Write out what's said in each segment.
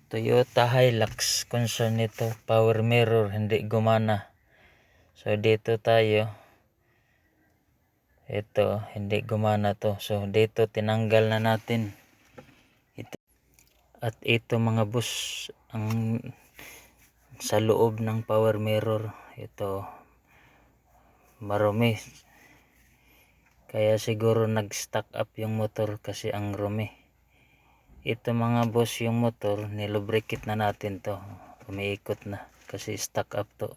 Toyota Hilux, concern nito power mirror hindi gumana. So dito tayo, ito hindi gumana to, so dito tinanggal na natin ito. At ito mga boss, ang sa loob ng power mirror, ito marumi, kaya siguro nag-stack up yung motor kasi ang rumi. Ito mga boss, yung motor nilubricate na natin to, umiikot na kasi stack up to.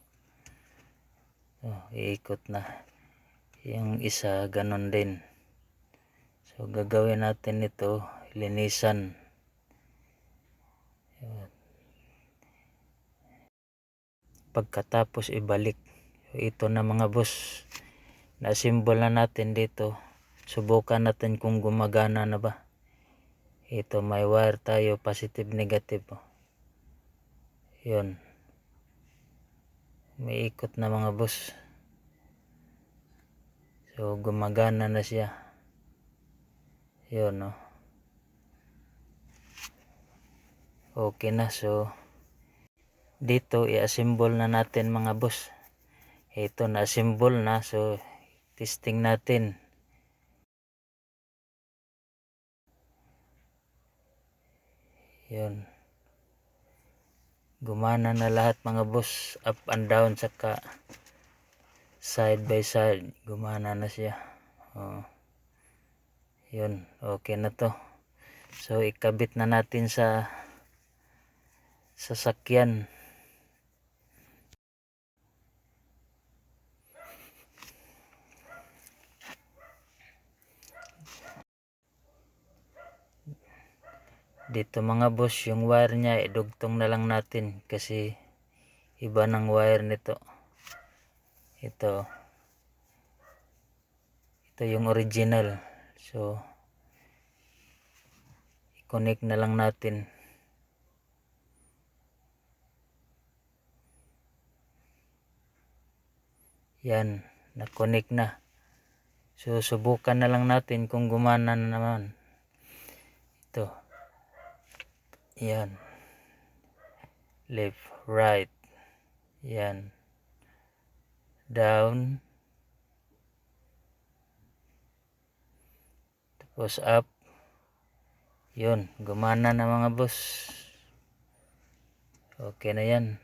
Iikot na. Yung isa ganon din. So gagawin natin ito, linisan. Pagkatapos ibalik. So, ito na mga boss, na-symbol na natin dito. Subukan natin kung gumagana na ba. Ito may wire tayo, positive negative. Yun, may ikot na mga boss. So gumagana na siya. Yun, okay na. So dito i-assemble na natin mga boss. Ito na-assemble na, so testing natin. Yun, gumana na lahat mga boss, up and down, saka side by side gumana na siya. Yun, okay na to. So ikabit na natin sa sasakyan. Dito mga boss, yung wire niya idugtong na lang natin kasi iba ng wire nito. Ito yung original, so i-connect na lang natin. Yan, na-connect na. So subukan na lang natin kung gumana na naman. Ito, yan, left, right, yan, down, tapos up. Yun, gumana na mga boss. Okay na yan.